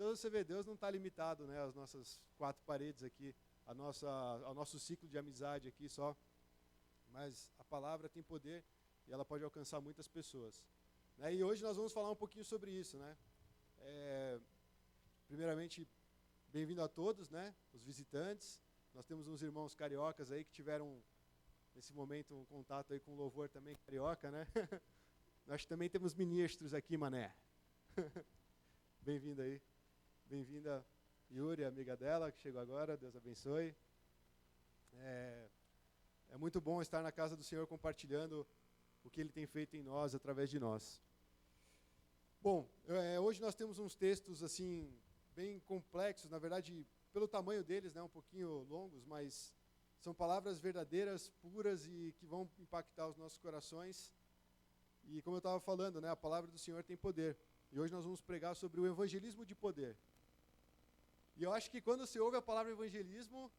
Então você vê, Deus não está limitado, né, às nossas quatro paredes aqui, ao nosso ciclo de amizade aqui só. Mas a palavra tem poder e ela pode alcançar muitas pessoas. Né? E hoje nós vamos falar um pouquinho sobre isso, né? Primeiramente, bem-vindo a todos, né? Os visitantes. Nós temos uns irmãos cariocas aí que tiveram, nesse momento, um contato aí com o louvor também carioca, né? Nós também temos ministros aqui, mané. Bem-vindo aí. Bem-vinda, Yuri, amiga dela, que chegou agora. Deus abençoe. É muito bom estar na casa do Senhor compartilhando o que Ele tem feito em nós, através de nós. Bom, hoje nós temos uns textos assim bem complexos, na verdade, pelo tamanho deles, né, um pouquinho longos, mas são palavras verdadeiras, puras e que vão impactar os nossos corações. E como eu estava falando, né, a palavra do Senhor tem poder. E hoje nós vamos pregar sobre o evangelismo de poder. E eu acho que quando você ouve a palavra evangelismo,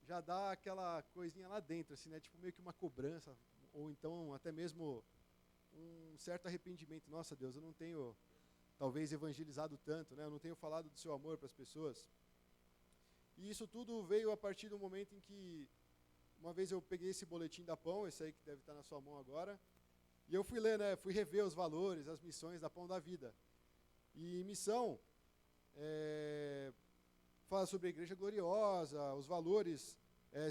já dá aquela coisinha lá dentro, assim, né? Tipo meio que uma cobrança, ou então até mesmo um certo arrependimento. Nossa, Deus, eu não tenho, talvez, evangelizado tanto, né? Eu não tenho falado do seu amor para as pessoas. E isso tudo veio a partir do momento em que, uma vez eu peguei esse boletim da Pão, esse aí que deve estar na sua mão agora, e eu fui ler, né? Fui rever os valores, as missões da Pão da Vida. E missão fala sobre a igreja gloriosa, os valores,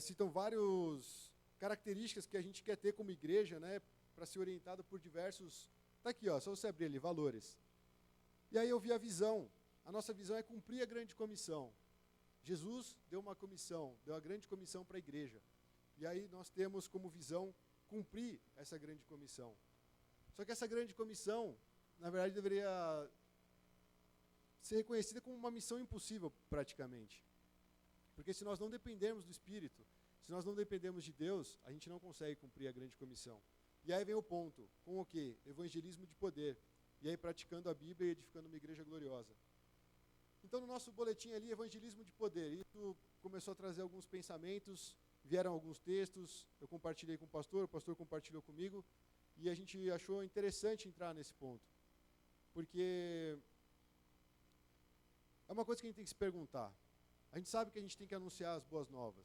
citam várias características que a gente quer ter como igreja, né, para ser orientado por diversos... Está aqui, ó, só você abrir ali, valores. E aí eu vi a visão. A nossa visão é cumprir a grande comissão. Jesus deu uma comissão, deu a grande comissão para a igreja. E aí nós temos como visão cumprir essa grande comissão. Só que essa grande comissão, na verdade, deveria ser reconhecida como uma missão impossível, praticamente. Porque se nós não dependermos do Espírito, se nós não dependemos de Deus, a gente não consegue cumprir a grande comissão. E aí vem o ponto, com o quê? Evangelismo de poder. E aí praticando a Bíblia e edificando uma igreja gloriosa. Então no nosso boletim ali, evangelismo de poder. Isso começou a trazer alguns pensamentos, vieram alguns textos, eu compartilhei com o pastor compartilhou comigo, e a gente achou interessante entrar nesse ponto. Porque é uma coisa que a gente tem que se perguntar. A gente sabe que a gente tem que anunciar as boas novas.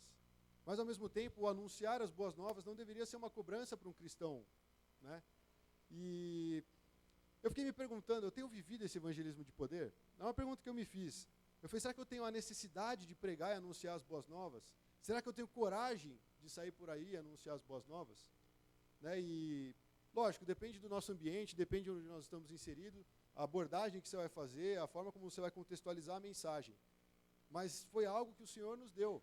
Mas, ao mesmo tempo, o anunciar as boas novas não deveria ser uma cobrança para um cristão. Né? E eu fiquei me perguntando, eu tenho vivido esse evangelismo de poder? É uma pergunta que eu me fiz. Eu falei, será que eu tenho a necessidade de pregar e anunciar as boas novas? Será que eu tenho coragem de sair por aí e anunciar as boas novas? Né? E, lógico, depende do nosso ambiente, depende de onde nós estamos inseridos, a abordagem que você vai fazer, a forma como você vai contextualizar a mensagem. Mas foi algo que o Senhor nos deu.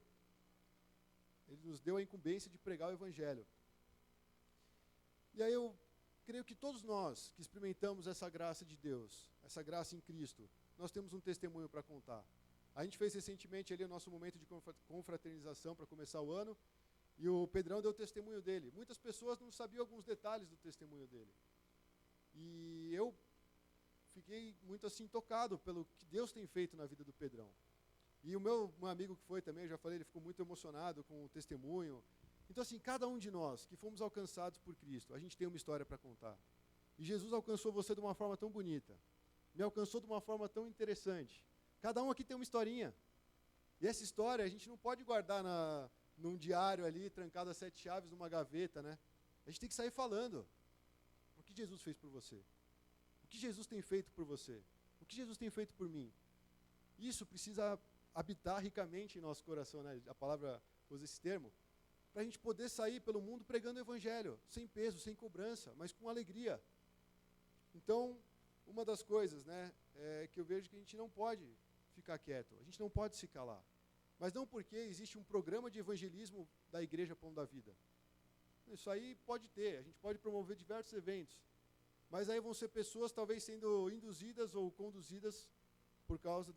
Ele nos deu a incumbência de pregar o Evangelho. E aí eu creio que todos nós que experimentamos essa graça de Deus, essa graça em Cristo, nós temos um testemunho para contar. A gente fez recentemente ali o nosso momento de confraternização para começar o ano, e o Pedrão deu o testemunho dele. Muitas pessoas não sabiam alguns detalhes do testemunho dele. E eu fiquei muito assim tocado pelo que Deus tem feito na vida do Pedrão. E o meu amigo que foi também, eu já falei, ele ficou muito emocionado com o testemunho. Então assim, cada um de nós que fomos alcançados por Cristo, a gente tem uma história para contar. E Jesus alcançou você de uma forma tão bonita. Me alcançou de uma forma tão interessante. Cada um aqui tem uma historinha. E essa história a gente não pode guardar num diário ali, trancado a 7 chaves numa gaveta, né? A gente tem que sair falando. O que Jesus fez por você? O que Jesus tem feito por você? O que Jesus tem feito por mim? Isso precisa habitar ricamente em nosso coração, né? A palavra usa esse termo, para a gente poder sair pelo mundo pregando o Evangelho, sem peso, sem cobrança, mas com alegria. Então, uma das coisas, né, que eu vejo que a gente não pode ficar quieto, a gente não pode se calar. Mas não porque existe um programa de evangelismo da Igreja Pão da Vida. Isso aí pode ter, a gente pode promover diversos eventos, mas aí vão ser pessoas talvez sendo induzidas ou conduzidas por causa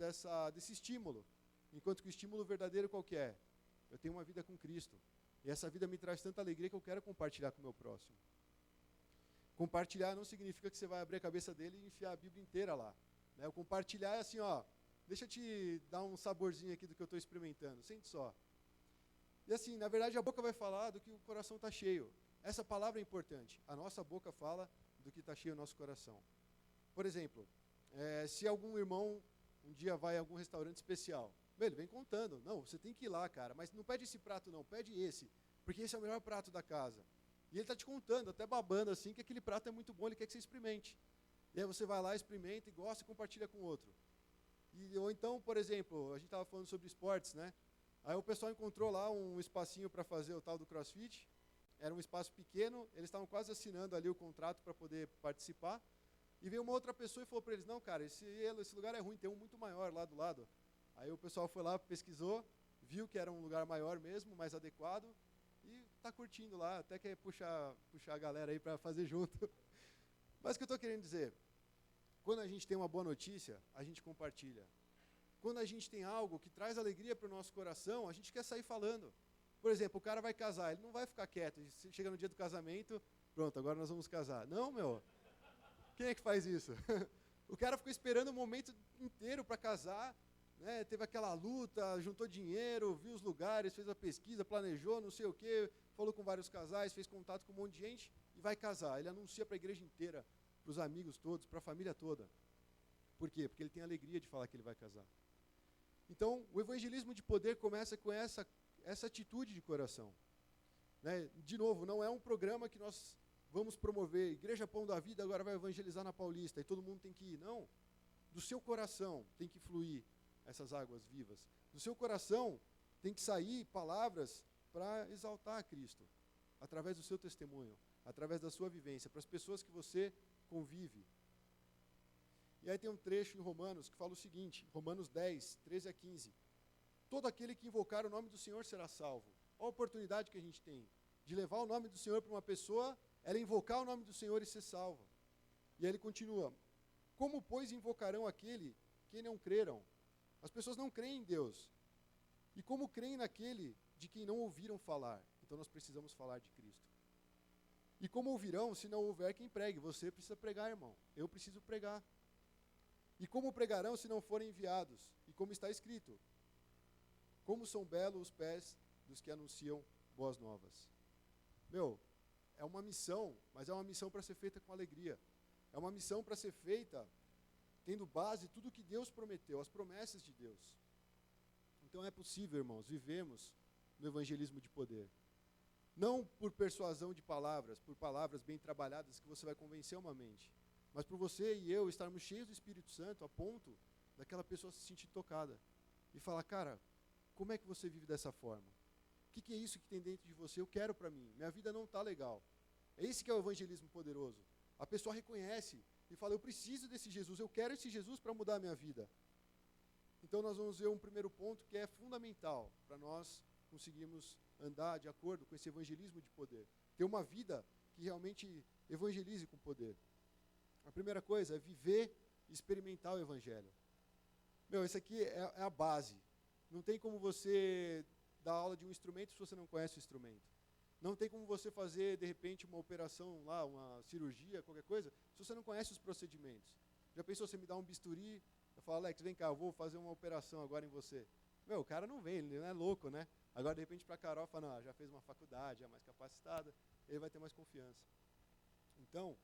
desse estímulo. Enquanto que o estímulo verdadeiro qual que é? Eu tenho uma vida com Cristo. E essa vida me traz tanta alegria que eu quero compartilhar com o meu próximo. Compartilhar não significa que você vai abrir a cabeça dele e enfiar a Bíblia inteira lá. Né? O compartilhar é assim, ó, deixa eu te dar um saborzinho aqui do que eu estou experimentando. Sente só. E assim, na verdade a boca vai falar do que o coração está cheio. Essa palavra é importante. A nossa boca fala do que está cheio o nosso coração. Por exemplo, se algum irmão um dia vai a algum restaurante especial. Ele vem contando. Não, você tem que ir lá, cara, mas não pede esse prato não, pede esse, porque esse é o melhor prato da casa. E ele está te contando, até babando assim, que aquele prato é muito bom, ele quer que você experimente. E aí você vai lá, experimenta e gosta e compartilha com o outro. Ou então, por exemplo, a gente estava falando sobre esportes, né? Aí o pessoal encontrou lá um espacinho para fazer o tal do CrossFit. Era um espaço pequeno, eles estavam quase assinando ali o contrato para poder participar. E veio uma outra pessoa e falou para eles, não, cara, esse lugar é ruim, tem um muito maior lá do lado. Aí o pessoal foi lá, pesquisou, viu que era um lugar maior mesmo, mais adequado, e está curtindo lá, até quer puxar a galera aí para fazer junto. Mas o que eu estou querendo dizer, quando a gente tem uma boa notícia, a gente compartilha. Quando a gente tem algo que traz alegria para o nosso coração, a gente quer sair falando. Por exemplo, o cara vai casar, ele não vai ficar quieto, chega no dia do casamento, pronto, agora nós vamos casar. Não, meu, quem é que faz isso? O cara ficou esperando o momento inteiro para casar, né? Teve aquela luta, juntou dinheiro, viu os lugares, fez a pesquisa, planejou, não sei o quê, falou com vários casais, fez contato com um monte de gente e vai casar. Ele anuncia para a igreja inteira, para os amigos todos, para a família toda. Por quê? Porque ele tem alegria de falar que ele vai casar. Então, o evangelismo de poder começa com essa atitude de coração. Né? De novo, não é um programa que nós vamos promover, Igreja Pão da Vida agora vai evangelizar na Paulista e todo mundo tem que ir. Não. Do seu coração tem que fluir essas águas vivas. Do seu coração tem que sair palavras para exaltar a Cristo, através do seu testemunho, através da sua vivência, para as pessoas que você convive. E aí tem um trecho em Romanos que fala o seguinte, Romanos 10, 13 a 15. Todo aquele que invocar o nome do Senhor será salvo. Olha a oportunidade que a gente tem de levar o nome do Senhor para uma pessoa, ela invocar o nome do Senhor e ser salva. E aí ele continua, como, pois, invocarão aquele que não creram? As pessoas não creem em Deus. E como creem naquele de quem não ouviram falar? Então nós precisamos falar de Cristo. E como ouvirão se não houver quem pregue? Você precisa pregar, irmão. Eu preciso pregar. E como pregarão se não forem enviados? E como está escrito, como são belos os pés dos que anunciam boas novas. Meu, é uma missão, mas é uma missão para ser feita com alegria. É uma missão para ser feita tendo base tudo que Deus prometeu, as promessas de Deus. Então é possível, irmãos, vivemos no evangelismo de poder. Não por persuasão de palavras, por palavras bem trabalhadas que você vai convencer uma mente, mas por você e eu estarmos cheios do Espírito Santo a ponto daquela pessoa se sentir tocada e falar, cara, como é que você vive dessa forma? O que é isso que tem dentro de você? Eu quero para mim. Minha vida não está legal. É esse que é o evangelismo poderoso. A pessoa reconhece e fala, eu preciso desse Jesus, eu quero esse Jesus para mudar a minha vida. Então nós vamos ver um primeiro ponto que é fundamental para nós conseguirmos andar de acordo com esse evangelismo de poder. Ter uma vida que realmente evangelize com poder. A primeira coisa é viver e experimentar o evangelho. Meu, isso aqui é a base. Não tem como você dar aula de um instrumento se você não conhece o instrumento. Não tem como você fazer, de repente, uma operação lá, uma cirurgia, qualquer coisa, se você não conhece os procedimentos. Já pensou, você me dá um bisturi, eu falo, Alex, vem cá, eu vou fazer uma operação agora em você. Meu, o cara não vem, ele não é louco, né? Agora, de repente, para a Carol, fala, não, já fez uma faculdade, já é mais capacitada, ele vai ter mais confiança. Então,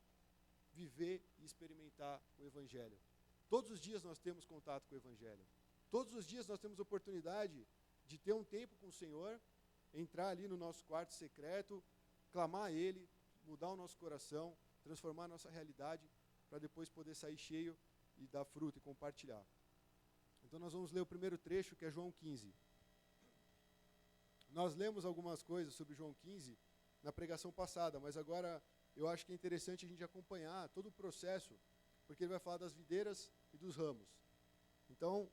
viver e experimentar o Evangelho. Todos os dias nós temos contato com o Evangelho. Todos os dias nós temos oportunidade de ter um tempo com o Senhor, entrar ali no nosso quarto secreto, clamar a Ele, mudar o nosso coração, transformar a nossa realidade, para depois poder sair cheio e dar fruto e compartilhar. Então nós vamos ler o primeiro trecho, que é João 15. Nós lemos algumas coisas sobre João 15 na pregação passada, mas agora eu acho que é interessante a gente acompanhar todo o processo, porque ele vai falar das videiras e dos ramos. Então,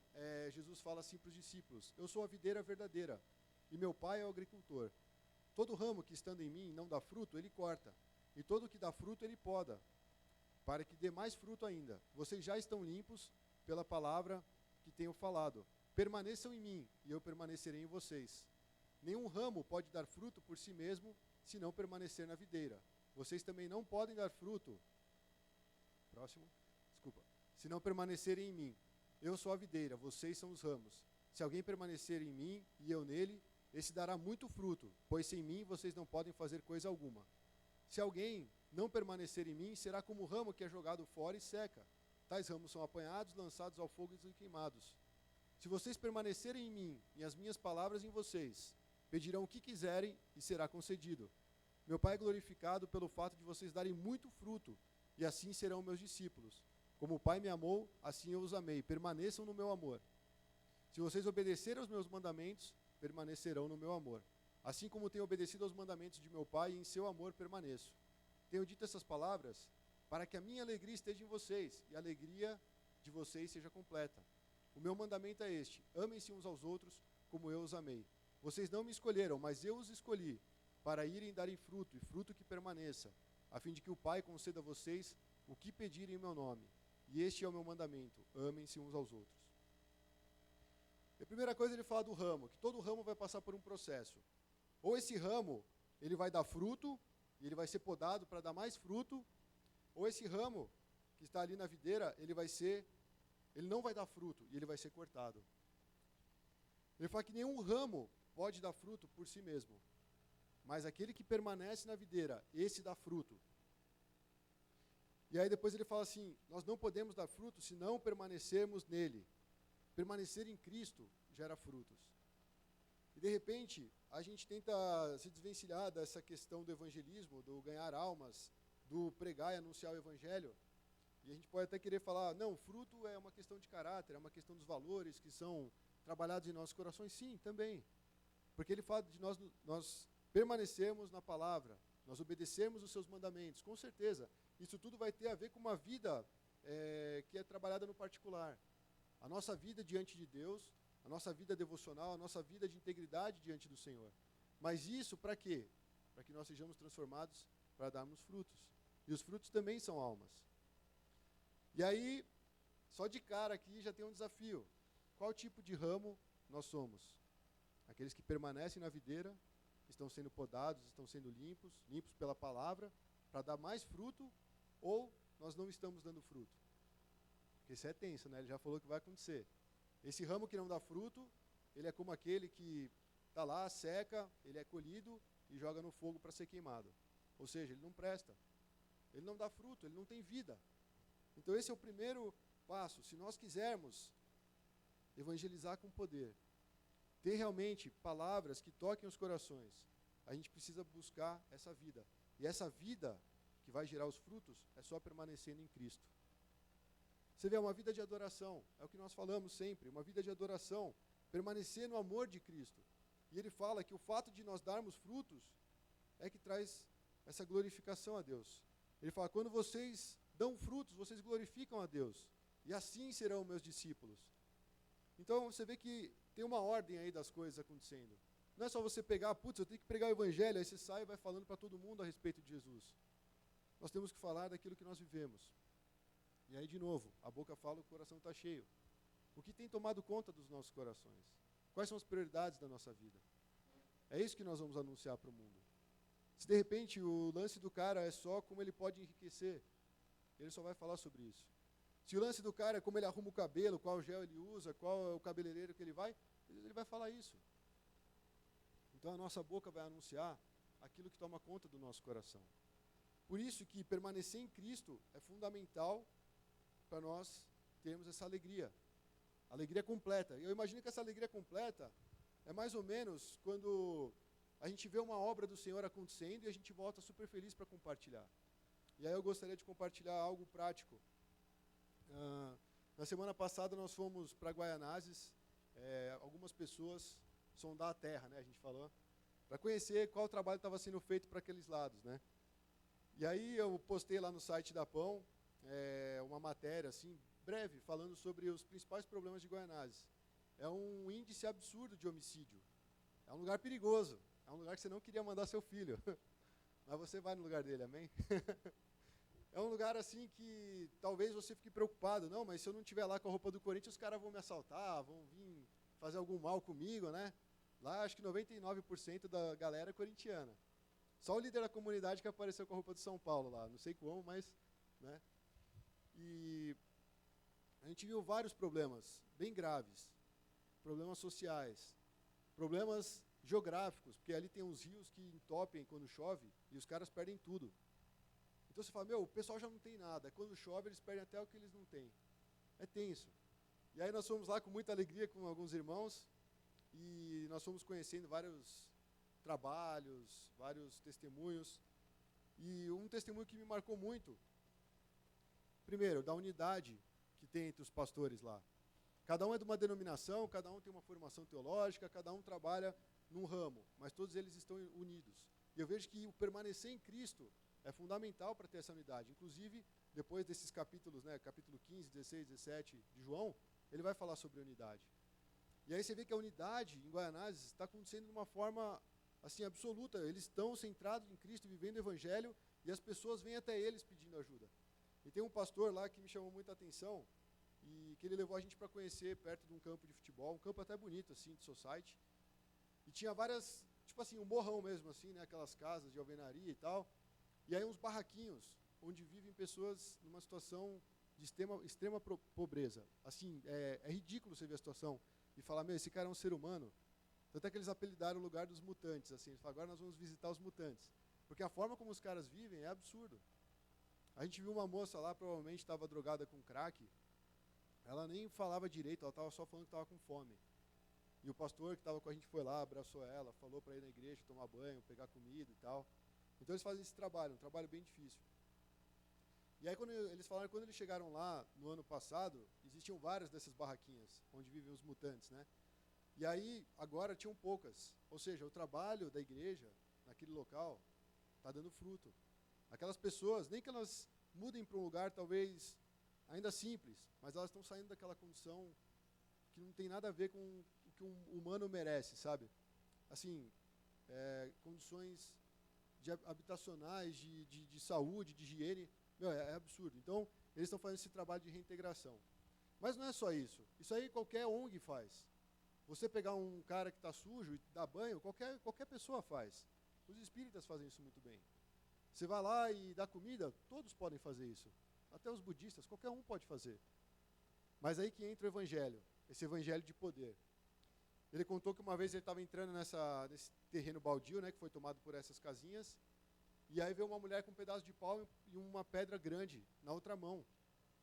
Jesus fala assim para os discípulos, eu sou a videira verdadeira, e meu pai é o agricultor. Todo ramo que estando em mim não dá fruto, ele corta, e todo que dá fruto, ele poda, para que dê mais fruto ainda. Vocês já estão limpos pela palavra que tenho falado. Permaneçam em mim, e eu permanecerei em vocês. Nenhum ramo pode dar fruto por si mesmo, se não permanecer na videira. Vocês também não podem dar fruto, se não permanecerem em mim. Eu sou a videira, vocês são os ramos. Se alguém permanecer em mim e eu nele, esse dará muito fruto, pois sem mim vocês não podem fazer coisa alguma. Se alguém não permanecer em mim, será como o ramo que é jogado fora e seca. tais ramos são apanhados, lançados ao fogo e queimados. Se vocês permanecerem em mim e as minhas palavras em vocês, pedirão o que quiserem e será concedido. Meu Pai é glorificado pelo fato de vocês darem muito fruto, e assim serão meus discípulos. Como o Pai me amou, assim eu os amei. Permaneçam no meu amor. Se vocês obedecerem aos meus mandamentos, permanecerão no meu amor. Assim como tenho obedecido aos mandamentos de meu Pai, e em seu amor permaneço. Tenho dito essas palavras para que a minha alegria esteja em vocês, e a alegria de vocês seja completa. O meu mandamento é este: amem-se uns aos outros, como eu os amei. Vocês não me escolheram, mas eu os escolhi, para irem darem fruto, e fruto que permaneça, a fim de que o Pai conceda a vocês o que pedirem em meu nome. E este é o meu mandamento: amem-se uns aos outros. E a primeira coisa ele fala do ramo, que todo ramo vai passar por um processo. Ou esse ramo, ele vai dar fruto, e ele vai ser podado para dar mais fruto, ou esse ramo que está ali na videira, ele não vai dar fruto, e ele vai ser cortado. Ele fala que nenhum ramo pode dar fruto por si mesmo, mas aquele que permanece na videira, esse dá fruto. E aí depois ele fala assim: nós não podemos dar fruto se não permanecermos nele. Permanecer em Cristo gera frutos. E de repente, a gente tenta se desvencilhar dessa questão do evangelismo, do ganhar almas, do pregar e anunciar o evangelho. E a gente pode até querer falar: não, fruto é uma questão de caráter, é uma questão dos valores que são trabalhados em nossos corações. Sim, também. Porque ele fala de nós permanecermos na palavra, nós obedecermos os seus mandamentos. Com certeza, isso tudo vai ter a ver com uma vida que é trabalhada no particular. A nossa vida diante de Deus, a nossa vida devocional, a nossa vida de integridade diante do Senhor. Mas isso para quê? Para que nós sejamos transformados para darmos frutos. E os frutos também são almas. E aí, só de cara aqui já tem um desafio. Qual tipo de ramo nós somos? Aqueles que permanecem na videira, estão sendo podados, estão sendo limpos pela palavra, para dar mais fruto, ou nós não estamos dando fruto? Porque isso é tenso, né? Ele já falou que vai acontecer. Esse ramo que não dá fruto, ele é como aquele que está lá, seca, ele é colhido e joga no fogo para ser queimado. Ou seja, ele não presta. Ele não dá fruto, ele não tem vida. Então esse é o primeiro passo. Se nós quisermos evangelizar com poder, ter realmente palavras que toquem os corações, a gente precisa buscar essa vida. E essa vida que vai gerar os frutos é só permanecendo em Cristo. Você vê, uma vida de adoração, é o que nós falamos sempre, uma vida de adoração, permanecer no amor de Cristo. E ele fala que o fato de nós darmos frutos é que traz essa glorificação a Deus. Ele fala: quando vocês dão frutos, vocês glorificam a Deus, e assim serão meus discípulos. Então você vê que tem uma ordem aí das coisas acontecendo. Não é só você pegar: putz, eu tenho que pregar o evangelho, aí você sai e vai falando para todo mundo a respeito de Jesus. Nós temos que falar daquilo que nós vivemos. E aí, de novo, a boca fala, o coração está cheio. O que tem tomado conta dos nossos corações? Quais são as prioridades da nossa vida? É isso que nós vamos anunciar para o mundo. Se de repente o lance do cara é só como ele pode enriquecer, ele só vai falar sobre isso. Se o lance do cara é como ele arruma o cabelo, qual gel ele usa, qual é o cabeleireiro que ele vai falar isso. Então a nossa boca vai anunciar aquilo que toma conta do nosso coração. Por isso que permanecer em Cristo é fundamental para nós termos essa alegria completa. Eu imagino que essa alegria completa é mais ou menos quando a gente vê uma obra do Senhor acontecendo e a gente volta super feliz para compartilhar. E aí eu gostaria de compartilhar algo prático. Na semana passada nós fomos para Guaianazes, algumas pessoas sondar a terra, né, a gente falou, para conhecer qual trabalho estava sendo feito para aqueles lados, né. E aí eu postei lá no site da Pão uma matéria assim, breve, falando sobre os principais problemas de Guaianazes. É um índice absurdo de homicídio. É um lugar perigoso. É um lugar que você não queria mandar seu filho. Mas você vai no lugar dele, amém? É um lugar assim que talvez você fique preocupado. Não, mas se eu não estiver lá com a roupa do Corinthians, os caras vão me assaltar, vão vir fazer algum mal comigo, né? Lá acho que 99% da galera é corintiana. Só o líder da comunidade que apareceu com a roupa de São Paulo lá. Não sei como, mas... né? E a gente viu vários problemas bem graves. Problemas sociais. Problemas geográficos, porque ali tem uns rios que entopem quando chove e os caras perdem tudo. Então você fala, o pessoal já não tem nada. Quando chove, eles perdem até o que eles não têm. É tenso. E aí nós fomos lá com muita alegria com alguns irmãos, e nós fomos conhecendo vários trabalhos, vários testemunhos. E um testemunho que me marcou muito, primeiro, da unidade que tem entre os pastores lá. Cada um é de uma denominação, cada um tem uma formação teológica, cada um trabalha num ramo, mas todos eles estão unidos. E eu vejo que o permanecer em Cristo é fundamental para ter essa unidade. Inclusive, depois desses capítulos, capítulo 15, 16, 17 de João, ele vai falar sobre unidade. E aí você vê que a unidade em Guaianazes está acontecendo de uma forma assim absoluta. Eles estão centrados em Cristo, vivendo o Evangelho, e as pessoas vêm até eles pedindo ajuda. E tem um pastor lá que me chamou muita atenção, e que ele levou a gente para conhecer perto de um campo de futebol, um campo até bonito, assim, de society. E tinha várias, tipo assim, um morrão mesmo, assim, né, aquelas casas de alvenaria e tal. E aí uns barraquinhos, onde vivem pessoas numa situação de extrema pobreza. Assim, é ridículo você ver a situação e falar, esse cara é um ser humano. Tanto é que eles apelidaram o lugar dos mutantes, assim, eles falaram, agora nós vamos visitar os mutantes. Porque a forma como os caras vivem é absurdo. A gente viu uma moça lá, provavelmente estava drogada com crack, ela nem falava direito, ela estava só falando que estava com fome. E o pastor que estava com a gente foi lá, abraçou ela, falou para ir na igreja tomar banho, pegar comida e tal. Então eles fazem esse trabalho, um trabalho bem difícil. E aí eles falaram que quando eles chegaram lá no ano passado, existiam várias dessas barraquinhas, onde vivem os mutantes, né? E aí, agora tinham poucas. Ou seja, o trabalho da igreja, naquele local, está dando fruto. Aquelas pessoas, nem que elas mudem para um lugar talvez ainda simples, mas elas estão saindo daquela condição que não tem nada a ver com o que um humano merece, sabe? Assim, condições habitacionais, de saúde, de higiene, é absurdo. Então, eles estão fazendo esse trabalho de reintegração. Mas não é só isso. Isso aí qualquer ONG faz. Você pegar um cara que está sujo e dar banho, qualquer pessoa faz. Os espíritas fazem isso muito bem. Você vai lá e dá comida, todos podem fazer isso. Até os budistas, qualquer um pode fazer. Mas aí que entra o evangelho, esse evangelho de poder. Ele contou que uma vez ele estava entrando nesse terreno baldio, né, que foi tomado por essas casinhas, e aí veio uma mulher com um pedaço de pau e uma pedra grande na outra mão.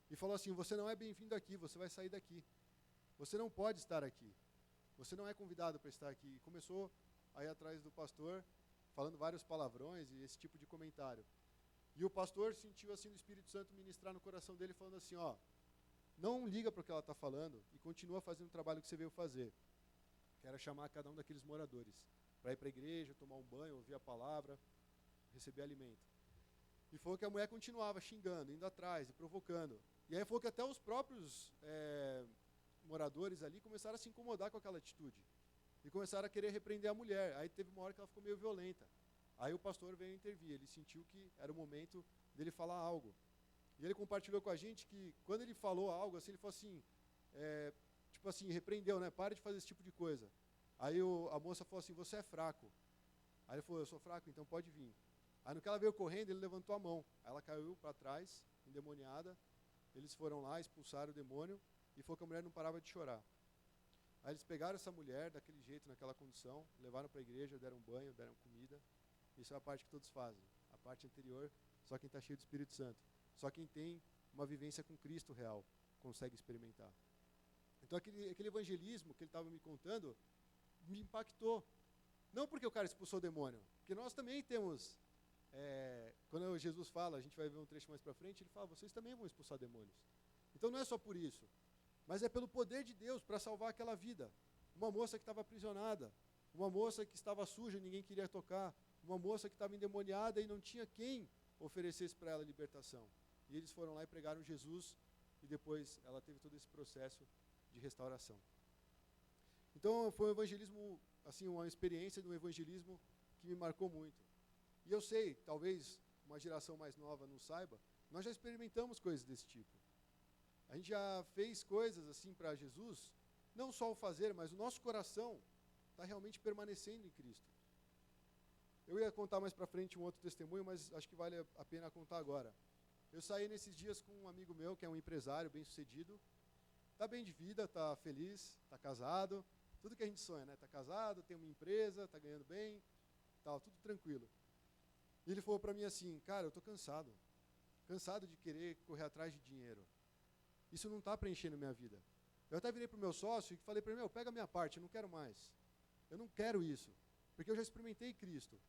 E falou assim, você não é bem-vindo aqui, você vai sair daqui. Você não pode estar aqui. Você não é convidado para estar aqui. E começou a ir atrás do pastor, falando vários palavrões e esse tipo de comentário. E o pastor sentiu assim o Espírito Santo ministrar no coração dele, falando assim, não liga para o que ela está falando e continua fazendo o trabalho que você veio fazer. Que era chamar cada um daqueles moradores para ir para a igreja, tomar um banho, ouvir a palavra, receber alimento. E falou que a mulher continuava xingando, indo atrás e provocando. E aí falou que até os próprios moradores ali começaram a se incomodar com aquela atitude. E começaram a querer repreender a mulher. Aí teve uma hora que ela ficou meio violenta. Aí o pastor veio intervir. Ele sentiu que era o momento dele falar algo. E ele compartilhou com a gente que quando ele falou algo, assim, ele falou assim, tipo assim, repreendeu, né? Para de fazer esse tipo de coisa. Aí a moça falou assim, você é fraco. Aí ele falou, eu sou fraco, então pode vir. Aí no que ela veio correndo, ele levantou a mão. Aí ela caiu para trás, endemoniada. Eles foram lá, expulsaram o demônio e falou que a mulher não parava de chorar. Aí eles pegaram essa mulher daquele jeito, naquela condição, levaram para a igreja, deram banho, deram comida. Isso é a parte que todos fazem. A parte anterior, só quem está cheio do Espírito Santo. Só quem tem uma vivência com Cristo real consegue experimentar. Então aquele evangelismo que ele estava me contando me impactou. Não porque o cara expulsou o demônio, porque nós também temos, quando Jesus fala, a gente vai ver um trecho mais para frente, ele fala, vocês também vão expulsar demônios. Então não é só por isso, mas é pelo poder de Deus para salvar aquela vida. Uma moça que estava aprisionada, uma moça que estava suja e ninguém queria tocar, uma moça que estava endemoniada e não tinha quem oferecesse para ela libertação. E eles foram lá e pregaram Jesus e depois ela teve todo esse processo de restauração. Então foi um evangelismo, assim, uma experiência de um evangelismo que me marcou muito. E eu sei, talvez uma geração mais nova não saiba, nós já experimentamos coisas desse tipo. A gente já fez coisas assim para Jesus, não só o fazer, mas o nosso coração está realmente permanecendo em Cristo. Eu ia contar mais para frente um outro testemunho, mas acho que vale a pena contar agora. Eu saí nesses dias com um amigo meu, que é um empresário bem-sucedido, está bem de vida, está feliz, está casado, tudo que a gente sonha, né? Está casado, tem uma empresa, está ganhando bem, tal, tudo tranquilo. E ele falou para mim assim, cara, eu estou cansado. cansado de querer correr atrás de dinheiro. Isso não está preenchendo minha vida. Eu até virei para o meu sócio e falei para ele, pega a minha parte, eu não quero mais. Eu não quero isso, porque eu já experimentei Cristo.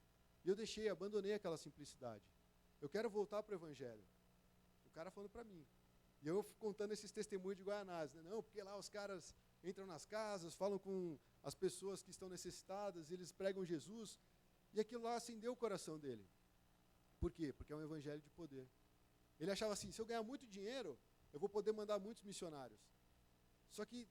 E eu abandonei aquela simplicidade. Eu quero voltar para o Evangelho. O cara falando para mim. E eu contando esses testemunhos de Guaianazes, né? Não, porque lá os caras entram nas casas, falam com as pessoas que estão necessitadas, eles pregam Jesus, e aquilo lá acendeu o coração dele. Por quê? Porque é um evangelho de poder. Ele achava assim, se eu ganhar muito dinheiro, eu vou poder mandar muitos missionários. Só que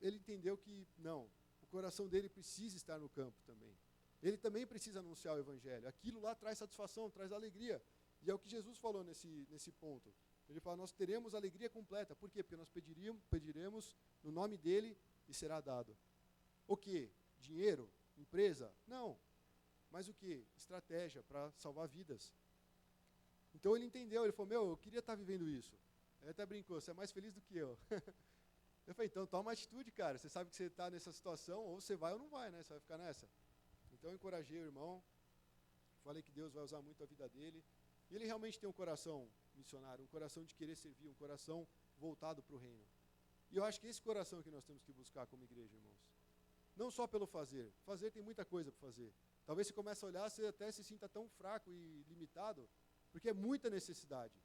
ele entendeu que não, o coração dele precisa estar no campo também. Ele também precisa anunciar o evangelho. Aquilo lá traz satisfação, traz alegria. E é o que Jesus falou nesse ponto. Ele fala, nós teremos alegria completa. Por quê? Porque nós pediremos no nome dele e será dado. O quê? Dinheiro? Empresa? Não. Mas o quê? Estratégia para salvar vidas. Então ele entendeu, ele falou, eu queria estar vivendo isso. Ele até brincou, você é mais feliz do que eu. Eu falei, então toma uma atitude, cara. Você sabe que você está nessa situação, ou você vai ou não vai, né? Você vai ficar nessa. Então eu encorajei o irmão, falei que Deus vai usar muito a vida dele. E ele realmente tem um coração missionário, um coração de querer servir, um coração voltado para o reino. E eu acho que esse coração que nós temos que buscar como igreja, irmãos. Não só pelo fazer. Fazer tem muita coisa para fazer. Talvez você comece a olhar, você até se sinta tão fraco e limitado, porque é muita necessidade.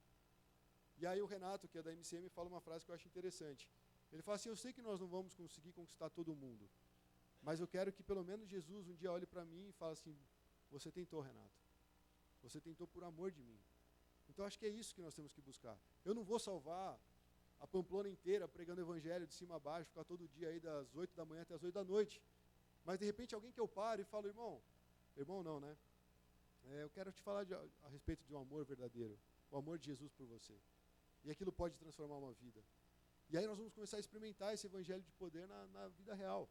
E aí o Renato, que é da MCM, fala uma frase que eu acho interessante. Ele fala assim, eu sei que nós não vamos conseguir conquistar todo mundo, mas eu quero que pelo menos Jesus um dia olhe para mim e fale assim, você tentou, Renato. Você tentou por amor de mim. Então acho que é isso que nós temos que buscar. Eu não vou salvar a Pamplona inteira pregando o evangelho de cima a baixo, ficar todo dia aí das 8 da manhã até as 8 da noite. Mas de repente alguém que eu paro e falo, irmão não, né? Eu quero te falar a respeito de um amor verdadeiro, o amor de Jesus por você. E aquilo pode transformar uma vida. E aí nós vamos começar a experimentar esse evangelho de poder na vida real,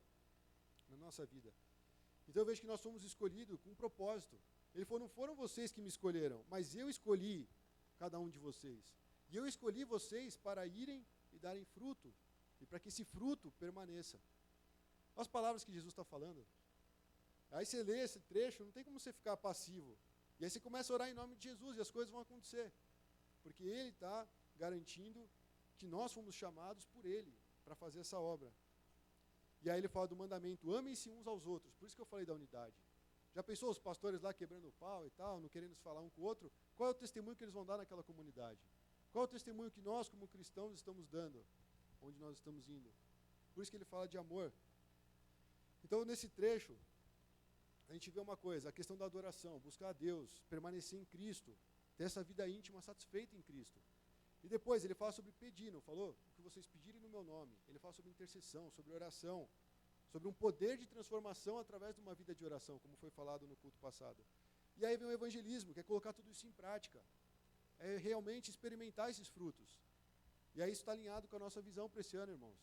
na nossa vida. Então eu vejo que nós somos escolhidos com um propósito. Ele falou, não foram vocês que me escolheram, mas eu escolhi cada um de vocês. E eu escolhi vocês para irem e darem fruto, e para que esse fruto permaneça. As palavras que Jesus está falando. Aí você lê esse trecho, não tem como você ficar passivo. E aí você começa a orar em nome de Jesus, e as coisas vão acontecer. Porque Ele está garantindo que nós fomos chamados por Ele para fazer essa obra. E aí ele fala do mandamento, amem-se uns aos outros. Por isso que eu falei da unidade. Já pensou os pastores lá quebrando o pau e tal, não querendo se falar um com o outro? Qual é o testemunho que eles vão dar naquela comunidade? Qual é o testemunho que nós, como cristãos, estamos dando? Onde nós estamos indo? Por isso que ele fala de amor. Então, nesse trecho, a gente vê uma coisa, a questão da adoração, buscar a Deus, permanecer em Cristo, ter essa vida íntima satisfeita em Cristo. E depois ele fala sobre pedir, não falou? O que vocês pedirem no meu nome. Ele fala sobre intercessão, sobre oração, sobre um poder de transformação através de uma vida de oração, como foi falado no culto passado. E aí vem o evangelismo, que é colocar tudo isso em prática. É realmente experimentar esses frutos. E aí isso está alinhado com a nossa visão para esse ano, irmãos.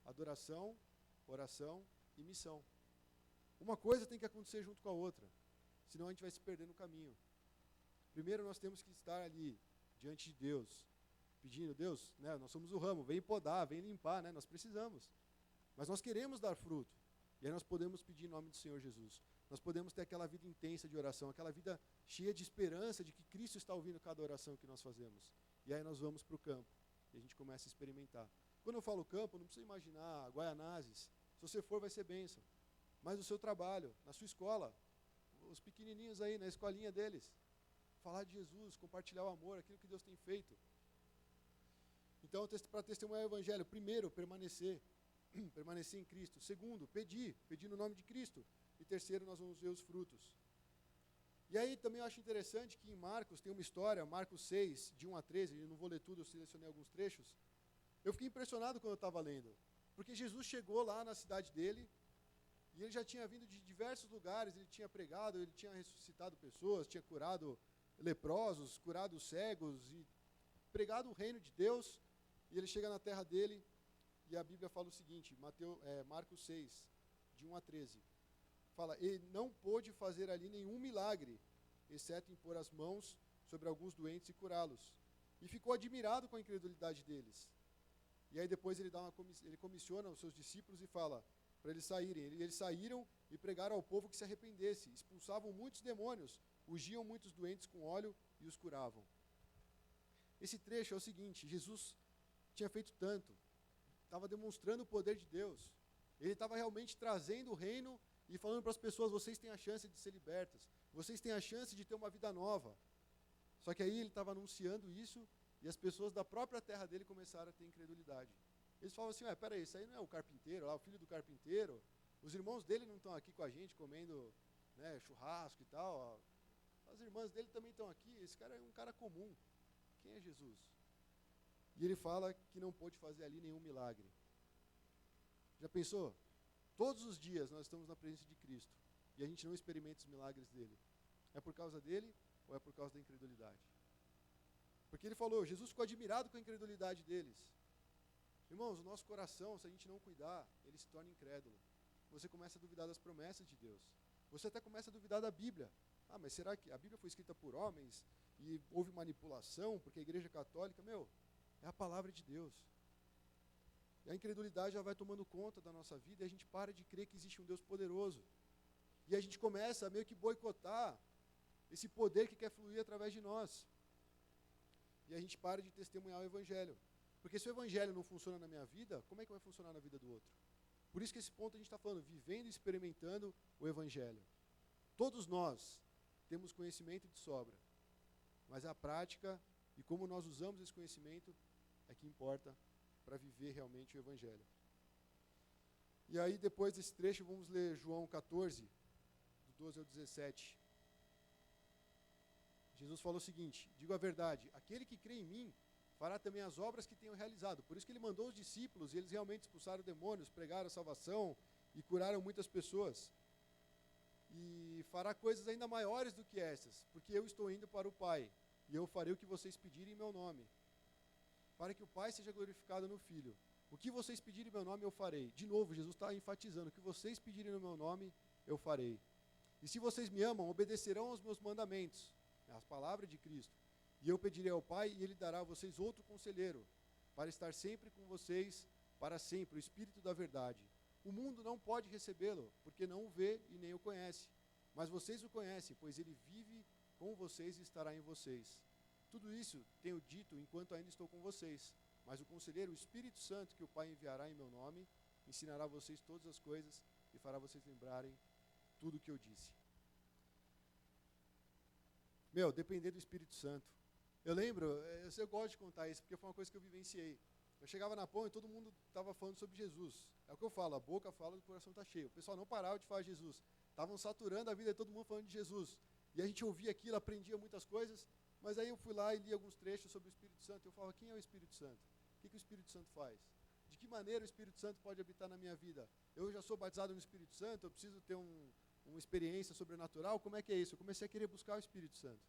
Adoração, oração e missão. Uma coisa tem que acontecer junto com a outra, senão a gente vai se perder no caminho. Primeiro nós temos que estar ali, diante de Deus, pedindo, Deus, né, nós somos o ramo, vem podar, vem limpar, né, nós precisamos. Mas nós queremos dar fruto. E aí nós podemos pedir em nome do Senhor Jesus. Nós podemos ter aquela vida intensa de oração, aquela vida cheia de esperança de que Cristo está ouvindo cada oração que nós fazemos. E aí nós vamos para o campo e a gente começa a experimentar. Quando eu falo campo, não precisa imaginar Guaianazes. Se você for, vai ser bênção. Mas no seu trabalho, na sua escola, os pequenininhos aí, na escolinha deles, falar de Jesus, compartilhar o amor, aquilo que Deus tem feito. Então, para testemunhar o evangelho, primeiro, permanecer em Cristo. Segundo, pedir no nome de Cristo. E terceiro, nós vamos ver os frutos. E aí também eu acho interessante que em Marcos tem uma história, Marcos 6, de 1 a 13, eu não vou ler tudo, eu selecionei alguns trechos. Eu fiquei impressionado quando eu estava lendo, porque Jesus chegou lá na cidade dele, e ele já tinha vindo de diversos lugares, ele tinha pregado, ele tinha ressuscitado pessoas, tinha curado leprosos, curado cegos, e pregado o reino de Deus, e ele chega na terra dele, e a Bíblia fala o seguinte, Marcos 6, de 1 a 13, fala, ele não pôde fazer ali nenhum milagre, exceto impor as mãos sobre alguns doentes e curá-los. E ficou admirado com a incredulidade deles. E aí depois ele comissiona os seus discípulos e fala para eles saírem. Eles saíram e pregaram ao povo que se arrependesse. Expulsavam muitos demônios, ungiam muitos doentes com óleo e os curavam. esse trecho é o seguinte: Jesus tinha feito tanto, estava demonstrando o poder de Deus, ele estava realmente trazendo o reino e falando para as pessoas: vocês têm a chance de ser libertas, vocês têm a chance de ter uma vida nova. Só que aí ele estava anunciando isso e as pessoas da própria terra dele começaram a ter incredulidade. Eles falavam assim: peraí, isso aí não é o carpinteiro, lá, o filho do carpinteiro? Os irmãos dele não estão aqui com a gente comendo, né, churrasco e tal? Ó. As irmãs dele também estão aqui, esse cara é um cara comum. Quem é Jesus? E ele fala que não pôde fazer ali nenhum milagre. Já pensou? Todos os dias nós estamos na presença de Cristo e a gente não experimenta os milagres dele. É por causa dele ou é por causa da incredulidade? Porque ele falou, Jesus ficou admirado com a incredulidade deles. Irmãos, o nosso coração, se a gente não cuidar, ele se torna incrédulo. Você começa a duvidar das promessas de Deus. Você até começa a duvidar da Bíblia. Mas será que a Bíblia foi escrita por homens e houve manipulação, porque a Igreja Católica, é a palavra de Deus. E a incredulidade já vai tomando conta da nossa vida e a gente para de crer que existe um Deus poderoso. E a gente começa a meio que boicotar esse poder que quer fluir através de nós. E a gente para de testemunhar o Evangelho. Porque se o Evangelho não funciona na minha vida, como é que vai funcionar na vida do outro? Por isso que esse ponto a gente está falando, vivendo e experimentando o Evangelho. Todos nós temos conhecimento de sobra, mas a prática e como nós usamos esse conhecimento é que importa para viver realmente o Evangelho. E aí, depois desse trecho, vamos ler João 14, do 12 ao 17. Jesus falou o seguinte: digo a verdade, aquele que crê em mim fará também as obras que tenho realizado. Por isso que ele mandou os discípulos, e eles realmente expulsaram demônios, pregaram a salvação e curaram muitas pessoas. E fará coisas ainda maiores do que essas, porque eu estou indo para o Pai, e eu farei o que vocês pedirem em meu nome, para que o Pai seja glorificado no Filho. O que vocês pedirem em meu nome, eu farei. De novo, Jesus está enfatizando, o que vocês pedirem no meu nome, eu farei. E se vocês me amam, obedecerão aos meus mandamentos, as palavras de Cristo. E eu pedirei ao Pai, e Ele dará a vocês outro conselheiro, para estar sempre com vocês, para sempre, o Espírito da verdade. O mundo não pode recebê-lo, porque não o vê e nem o conhece. Mas vocês o conhecem, pois ele vive com vocês e estará em vocês. Tudo isso tenho dito enquanto ainda estou com vocês. Mas o Conselheiro, o Espírito Santo, que o Pai enviará em meu nome, ensinará a vocês todas as coisas e fará vocês lembrarem tudo o que eu disse. Depender do Espírito Santo. Eu lembro, eu gosto de contar isso, porque foi uma coisa que eu vivenciei. Eu chegava na pão e todo mundo estava falando sobre Jesus. É o que eu falo, a boca fala, o coração está cheio. O pessoal não parava de falar de Jesus. Estavam saturando a vida de todo mundo falando de Jesus. E a gente ouvia aquilo, aprendia muitas coisas, mas aí eu fui lá e li alguns trechos sobre o Espírito Santo. Eu falava, quem é o Espírito Santo? O que o Espírito Santo faz? De que maneira o Espírito Santo pode habitar na minha vida? Eu já sou batizado no Espírito Santo, eu preciso ter uma experiência sobrenatural, como é que é isso? Eu comecei a querer buscar o Espírito Santo.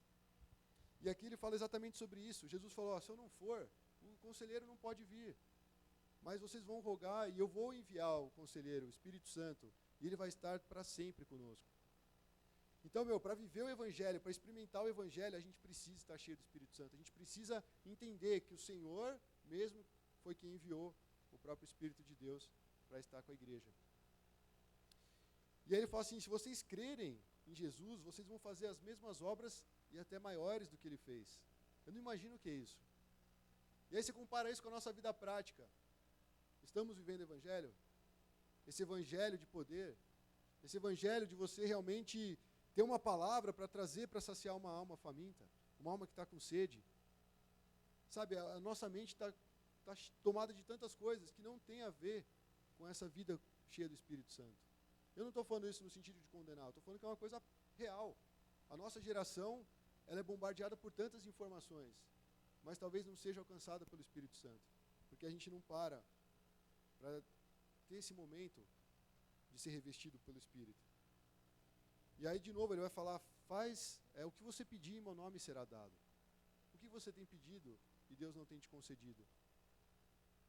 E aqui ele fala exatamente sobre isso. Jesus falou, se eu não for, o conselheiro não pode vir. Mas vocês vão rogar e eu vou enviar o conselheiro, o Espírito Santo, e ele vai estar para sempre conosco. Então, para viver o Evangelho, para experimentar o Evangelho, a gente precisa estar cheio do Espírito Santo. A gente precisa entender que o Senhor mesmo foi quem enviou o próprio Espírito de Deus para estar com a igreja. E aí ele fala assim, se vocês crerem em Jesus, vocês vão fazer as mesmas obras e até maiores do que ele fez. Eu não imagino o que é isso. E aí você compara isso com a nossa vida prática. Estamos vivendo o Evangelho? Esse Evangelho de poder, esse Evangelho de você realmente ter uma palavra para trazer, para saciar uma alma faminta, uma alma que está com sede. Sabe, a nossa mente está tomada de tantas coisas que não tem a ver com essa vida cheia do Espírito Santo. Eu não estou falando isso no sentido de condenar, eu estou falando que é uma coisa real. A nossa geração, ela é bombardeada por tantas informações, mas talvez não seja alcançada pelo Espírito Santo, porque a gente não para ter esse momento de ser revestido pelo Espírito. E aí, de novo, ele vai falar, o que você pedir em meu nome será dado. O que você tem pedido e Deus não tem te concedido?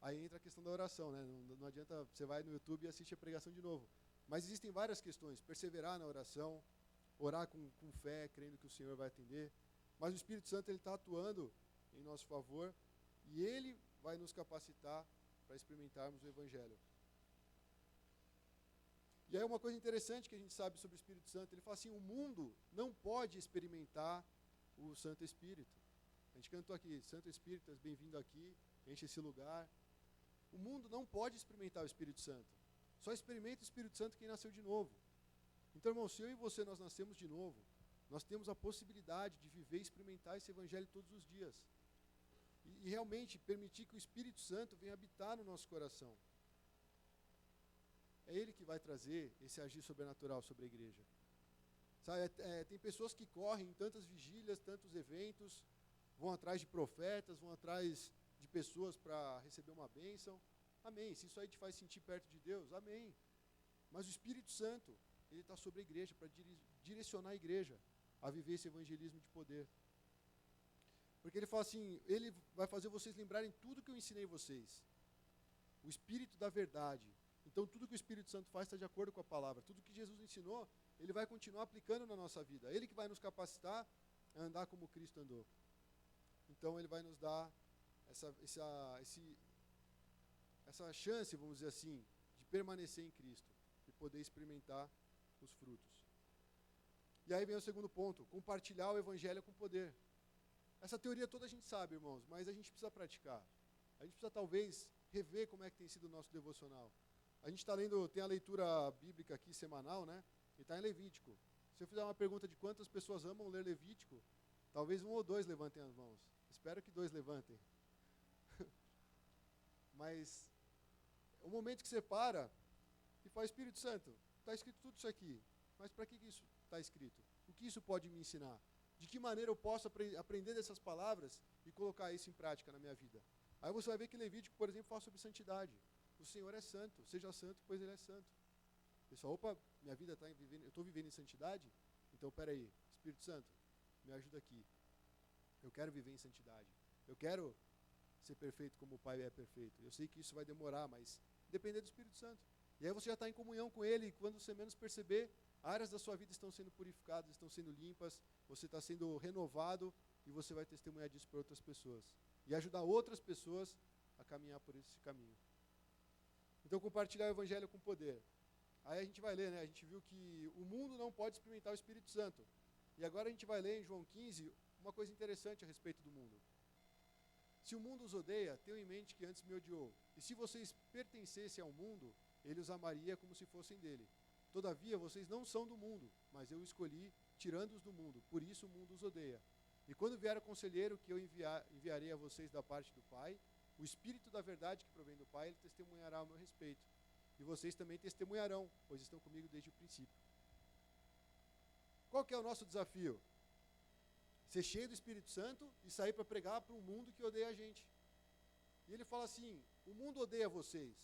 Aí entra a questão da oração, né? Não adianta, você vai no YouTube e assiste a pregação de novo. Mas existem várias questões, perseverar na oração, orar com fé, crendo que o Senhor vai atender. Mas o Espírito Santo, ele está atuando em nosso favor e ele vai nos capacitar para experimentarmos o Evangelho. E aí uma coisa interessante que a gente sabe sobre o Espírito Santo, ele fala assim, o mundo não pode experimentar o Santo Espírito. A gente cantou aqui, Santo Espírito, bem-vindo aqui, enche esse lugar. O mundo não pode experimentar o Espírito Santo. Só experimenta o Espírito Santo quem nasceu de novo. Então, irmão, se eu e você nós nascemos de novo, nós temos a possibilidade de viver e experimentar esse evangelho todos os dias. E realmente permitir que o Espírito Santo venha habitar no nosso coração. É Ele que vai trazer esse agir sobrenatural sobre a igreja. Sabe, tem pessoas que correm em tantas vigílias, tantos eventos, vão atrás de profetas, vão atrás de pessoas para receber uma bênção. Amém. Se isso aí te faz sentir perto de Deus, amém. Mas o Espírito Santo, ele está sobre a igreja, para direcionar a igreja a viver esse evangelismo de poder. Porque ele fala assim, ele vai fazer vocês lembrarem tudo que eu ensinei vocês. O Espírito da verdade. Então, tudo que o Espírito Santo faz está de acordo com a palavra. Tudo que Jesus ensinou, ele vai continuar aplicando na nossa vida. Ele que vai nos capacitar a andar como Cristo andou. Então, ele vai nos dar essa chance, vamos dizer assim, de permanecer em Cristo e poder experimentar os frutos. E aí vem o segundo ponto, compartilhar o evangelho com poder. Essa teoria toda a gente sabe, irmãos, mas a gente precisa praticar. A gente precisa talvez rever como é que tem sido o nosso devocional. A gente está lendo, tem a leitura bíblica aqui semanal, né? E está em Levítico. Se eu fizer uma pergunta de quantas pessoas amam ler Levítico, talvez 1 ou 2 levantem as mãos. Espero que 2 levantem. Mas o momento que você para e fala, Espírito Santo, está escrito tudo isso aqui, mas para que isso está escrito? O que isso pode me ensinar? De que maneira eu posso aprender dessas palavras e colocar isso em prática na minha vida? Aí você vai ver que Levítico, por exemplo, fala sobre santidade. O Senhor é santo, seja santo, pois Ele é santo. Pessoal, opa, minha vida está vivendo, eu estou vivendo em santidade? Então, peraí, Espírito Santo, me ajuda aqui. Eu quero viver em santidade. Eu quero ser perfeito como o Pai é perfeito. Eu sei que isso vai demorar, mas depender do Espírito Santo. E aí você já está em comunhão com Ele, e quando você menos perceber, áreas da sua vida estão sendo purificadas, estão sendo limpas, você está sendo renovado, e você vai testemunhar disso para outras pessoas. E ajudar outras pessoas a caminhar por esse caminho. Então, compartilhar o Evangelho com poder. Aí a gente vai ler, né? A gente viu que o mundo não pode experimentar o Espírito Santo. E agora a gente vai ler em João 15 uma coisa interessante a respeito do mundo. Se o mundo os odeia, tenham em mente que antes me odiou. E se vocês pertencessem ao mundo, ele os amaria como se fossem dele. Todavia, vocês não são do mundo, mas eu escolhi, tirando-os do mundo. Por isso o mundo os odeia. E quando vier o conselheiro que eu enviarei a vocês da parte do Pai, o Espírito da verdade que provém do Pai, ele testemunhará ao meu respeito. E vocês também testemunharão, pois estão comigo desde o princípio. Qual que é o nosso desafio? Ser cheio do Espírito Santo e sair para pregar para um mundo que odeia a gente. E ele fala assim, o mundo odeia vocês.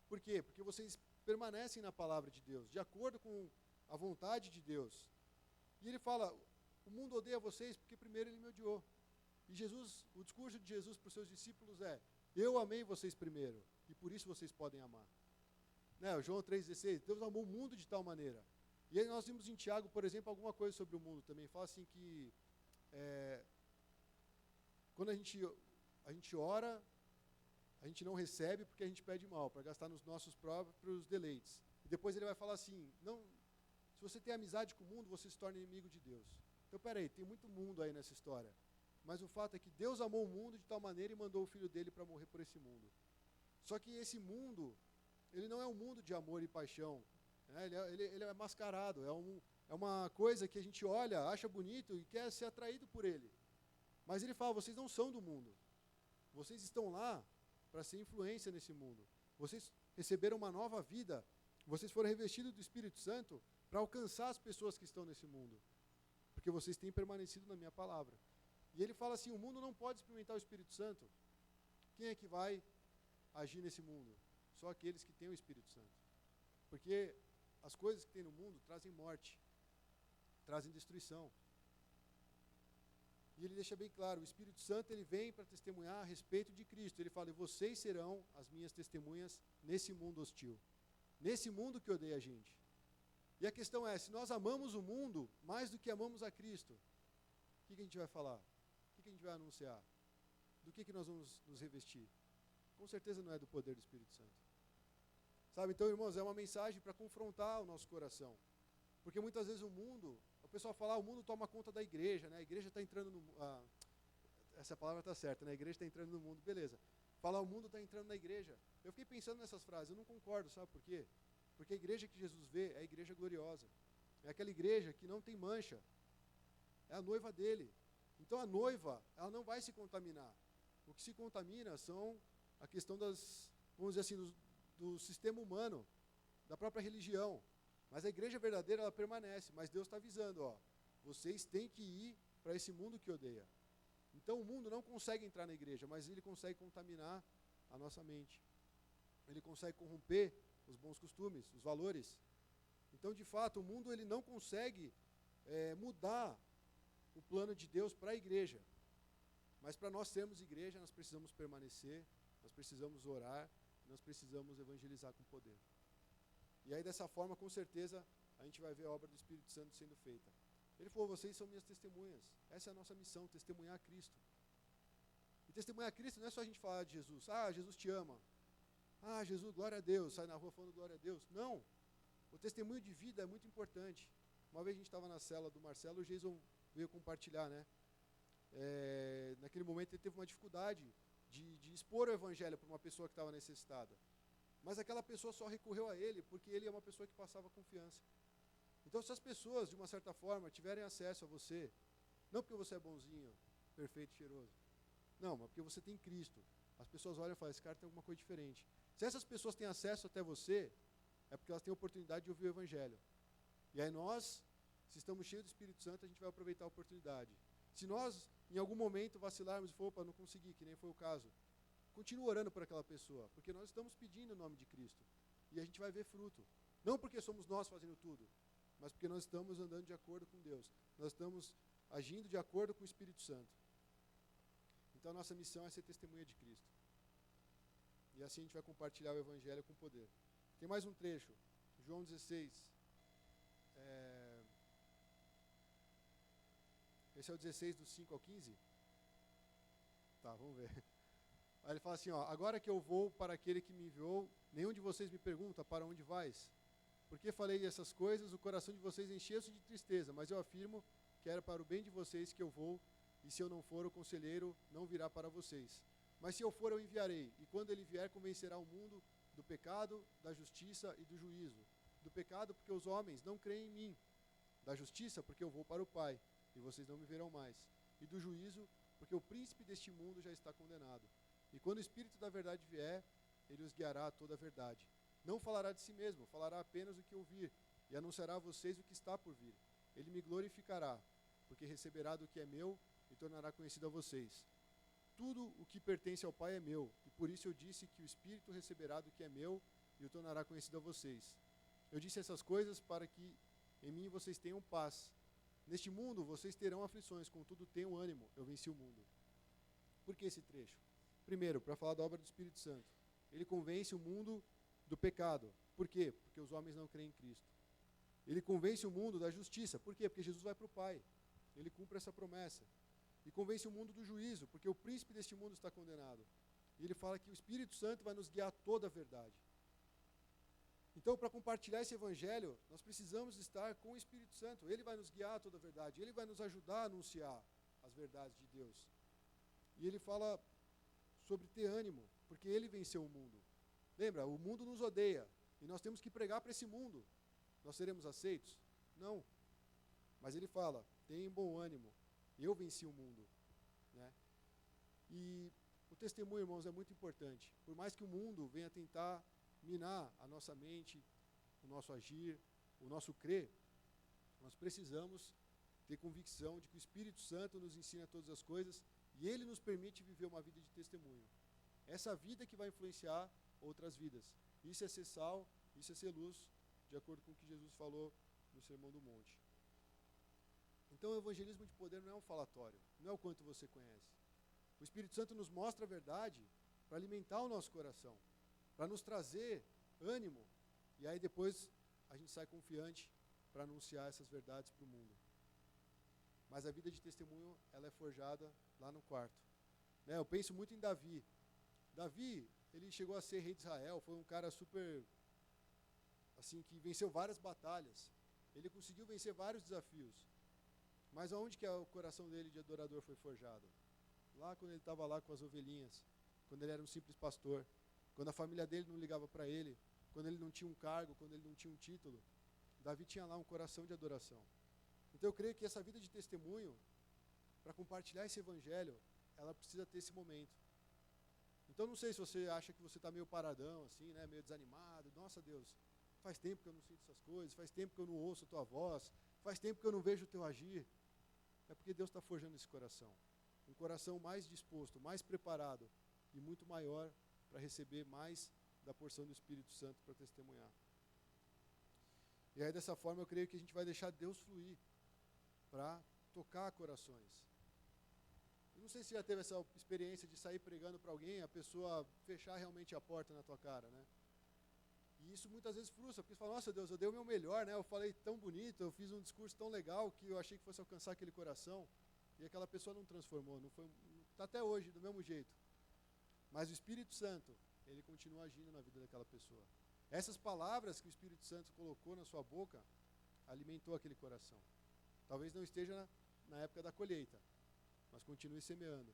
Por quê? Porque vocês permanecem na palavra de Deus, de acordo com a vontade de Deus. E ele fala, o mundo odeia vocês porque primeiro ele me odiou. E Jesus, o discurso de Jesus para os seus discípulos é, eu amei vocês primeiro, e por isso vocês podem amar. Né? João 3,16, Deus amou o mundo de tal maneira. E aí nós vimos em Tiago, por exemplo, alguma coisa sobre o mundo também. Fala assim que quando a gente ora, a gente não recebe porque a gente pede mal, para gastar nos nossos próprios deleites. E depois ele vai falar assim, não, se você tem amizade com o mundo, você se torna inimigo de Deus. Então, peraí, tem muito mundo aí nessa história. Mas o fato é que Deus amou o mundo de tal maneira e mandou o Filho dele para morrer por esse mundo. Só que esse mundo, ele não é um mundo de amor e paixão. Né? Ele é mascarado, é uma coisa que a gente olha, acha bonito e quer ser atraído por ele. Mas ele fala, vocês não são do mundo. Vocês estão lá para ser influência nesse mundo. Vocês receberam uma nova vida. Vocês foram revestidos do Espírito Santo para alcançar as pessoas que estão nesse mundo. Porque vocês têm permanecido na minha palavra. E ele fala assim, o mundo não pode experimentar o Espírito Santo. Quem é que vai agir nesse mundo? Só aqueles que têm o Espírito Santo. Porque as coisas que tem no mundo trazem morte, trazem destruição. E ele deixa bem claro, o Espírito Santo ele vem para testemunhar a respeito de Cristo. Ele fala, e vocês serão as minhas testemunhas nesse mundo hostil. Nesse mundo que odeia a gente. E a questão é, se nós amamos o mundo mais do que amamos a Cristo, o que a gente vai falar? O que a gente vai anunciar? Do que nós vamos nos revestir? Com certeza não é do poder do Espírito Santo. Sabe, então, irmãos, é uma mensagem para confrontar o nosso coração. Porque muitas vezes o pessoal fala, o mundo toma conta da igreja, né? A igreja está entrando essa palavra está certa, né? A igreja está entrando no mundo, beleza. Falar o mundo está entrando na igreja. Eu fiquei pensando nessas frases, eu não concordo, sabe por quê? Porque a igreja que Jesus vê é a igreja gloriosa. É aquela igreja que não tem mancha. É a noiva dele. Então a noiva, ela não vai se contaminar. O que se contamina são a questão das, vamos dizer assim, do sistema humano, da própria religião. Mas a igreja verdadeira, ela permanece. Mas Deus está avisando, ó, vocês têm que ir para esse mundo que odeia. Então o mundo não consegue entrar na igreja, mas ele consegue contaminar a nossa mente. Ele consegue corromper os bons costumes, os valores. Então, de fato, o mundo ele não consegue mudar o plano de Deus para a igreja. Mas para nós sermos igreja, nós precisamos permanecer, nós precisamos orar, nós precisamos evangelizar com poder. E aí, dessa forma, com certeza, a gente vai ver a obra do Espírito Santo sendo feita. Ele falou, vocês são minhas testemunhas. Essa é a nossa missão, testemunhar Cristo. E testemunhar Cristo não é só a gente falar de Jesus. Ah, Jesus te ama. Ah, Jesus, glória a Deus. Sai na rua falando glória a Deus. Não. O testemunho de vida é muito importante. Uma vez a gente estava na cela do Marcelo, o Jason veio compartilhar, né? Naquele momento ele teve uma dificuldade de expor o evangelho para uma pessoa que estava necessitada. Mas aquela pessoa só recorreu a ele porque ele é uma pessoa que passava confiança. Então, se as pessoas, de uma certa forma, tiverem acesso a você, não porque você é bonzinho, perfeito, cheiroso, não, mas porque você tem Cristo, as pessoas olham e falam, esse cara tem alguma coisa diferente. Se essas pessoas têm acesso até você, é porque elas têm a oportunidade de ouvir o Evangelho. E aí nós, se estamos cheios do Espírito Santo, a gente vai aproveitar a oportunidade. Se nós, em algum momento, vacilarmos e for, opa, não consegui, que nem foi o caso, continue orando por aquela pessoa, porque nós estamos pedindo o nome de Cristo. E a gente vai ver fruto. Não porque somos nós fazendo tudo, mas porque nós estamos andando de acordo com Deus. Nós estamos agindo de acordo com o Espírito Santo. Então a nossa missão é ser testemunha de Cristo. E assim a gente vai compartilhar o Evangelho com poder. Tem mais um trecho, João 16. Esse é o 16 do 5 ao 15? Tá, vamos ver. Aí ele fala assim, ó, agora que eu vou para aquele que me enviou, nenhum de vocês me pergunta para onde vais. Porque falei essas coisas, o coração de vocês encheu-se de tristeza, mas eu afirmo que era para o bem de vocês que eu vou, e se eu não for, o conselheiro não virá para vocês. Mas se eu for, eu enviarei, e quando ele vier, convencerá o mundo do pecado, da justiça e do juízo. Do pecado, porque os homens não creem em mim. Da justiça, porque eu vou para o Pai, e vocês não me verão mais. E do juízo, porque o príncipe deste mundo já está condenado. E quando o Espírito da verdade vier, ele os guiará a toda a verdade. Não falará de si mesmo, falará apenas o que ouvir, e anunciará a vocês o que está por vir. Ele me glorificará, porque receberá do que é meu e tornará conhecido a vocês. Tudo o que pertence ao Pai é meu, e por isso eu disse que o Espírito receberá do que é meu e o tornará conhecido a vocês. Eu disse essas coisas para que em mim vocês tenham paz. Neste mundo vocês terão aflições, contudo tenham ânimo, eu venci o mundo. Por que esse trecho? Primeiro, para falar da obra do Espírito Santo. Ele convence o mundo do pecado. Por quê? Porque os homens não creem em Cristo. Ele convence o mundo da justiça. Por quê? Porque Jesus vai para o Pai. Ele cumpre essa promessa. E convence o mundo do juízo, porque o príncipe deste mundo está condenado. E ele fala que o Espírito Santo vai nos guiar a toda a verdade. Então, para compartilhar esse evangelho, nós precisamos estar com o Espírito Santo. Ele vai nos guiar a toda a verdade. Ele vai nos ajudar a anunciar as verdades de Deus. E ele fala sobre ter ânimo, porque ele venceu o mundo. Lembra, o mundo nos odeia, e nós temos que pregar para esse mundo. Nós seremos aceitos? Não. Mas ele fala, tenham bom ânimo, eu venci o mundo. Né? E o testemunho, irmãos, é muito importante. Por mais que o mundo venha tentar minar a nossa mente, o nosso agir, o nosso crer, nós precisamos ter convicção de que o Espírito Santo nos ensina todas as coisas e ele nos permite viver uma vida de testemunho. Essa vida que vai influenciar outras vidas. Isso é ser sal, isso é ser luz, de acordo com o que Jesus falou no Sermão do Monte. Então o evangelismo de poder não é um falatório, não é o quanto você conhece. O Espírito Santo nos mostra a verdade para alimentar o nosso coração, para nos trazer ânimo, e aí depois a gente sai confiante para anunciar essas verdades para o mundo. Mas a vida de testemunho, ela é forjada lá no quarto. Né? Eu penso muito em Davi. Davi, ele chegou a ser rei de Israel, foi um cara super, assim, que venceu várias batalhas. Ele conseguiu vencer vários desafios. Mas aonde que o coração dele de adorador foi forjado? lá quando ele estava lá com as ovelhinhas, quando ele era um simples pastor, quando a família dele não ligava para ele, quando ele não tinha um cargo, quando ele não tinha um título. Davi tinha lá um coração de adoração. Então eu creio que essa vida de testemunho, para compartilhar esse evangelho, ela precisa ter esse momento. Então não sei se você acha que você está meio paradão, assim, né, meio desanimado. Nossa, Deus, faz tempo que eu não sinto essas coisas, faz tempo que eu não ouço a tua voz, faz tempo que eu não vejo o teu agir. É porque Deus está forjando esse coração. Um coração mais disposto, mais preparado e muito maior para receber mais da porção do Espírito Santo para testemunhar. E aí dessa forma eu creio que a gente vai deixar Deus fluir para tocar corações. Eu não sei se já teve essa experiência de sair pregando para alguém, a pessoa fechar realmente a porta na tua cara, né? E isso muitas vezes frustra, porque você fala, nossa Deus, eu dei o meu melhor, né? Eu falei tão bonito, eu fiz um discurso tão legal que eu achei que fosse alcançar aquele coração, e aquela pessoa não transformou, não foi, está até hoje do mesmo jeito. Mas o Espírito Santo, ele continua agindo na vida daquela pessoa. Essas palavras que o Espírito Santo colocou na sua boca, alimentou aquele coração. Talvez não esteja na época da colheita, mas continue semeando.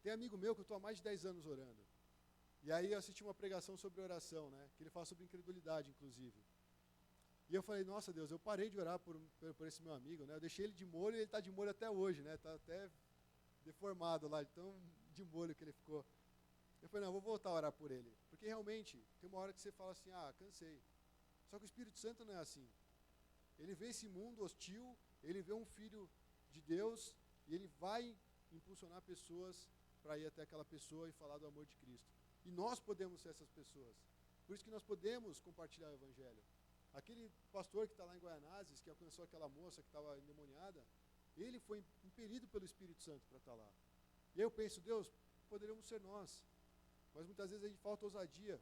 Tem amigo meu que eu estou há mais de 10 anos orando. E aí eu assisti uma pregação sobre oração, né? Que ele fala sobre incredulidade, inclusive. E eu falei, nossa Deus, eu parei de orar por esse meu amigo, né? Eu deixei ele de molho e ele está de molho até hoje, né? Está até deformado lá, de tão de molho que ele ficou. Eu falei, não, eu vou voltar a orar por ele. Porque realmente, tem uma hora que você fala assim, cansei. Só que o Espírito Santo não é assim. Ele vê esse mundo hostil, ele vê um filho de Deus e ele vai impulsionar pessoas para ir até aquela pessoa e falar do amor de Cristo. E nós podemos ser essas pessoas. Por isso que nós podemos compartilhar o Evangelho. Aquele pastor que está lá em Guaianazes, que alcançou aquela moça que estava endemoniada, ele foi impelido pelo Espírito Santo para estar lá. E aí eu penso, Deus, poderíamos ser nós. Mas muitas vezes a gente falta ousadia.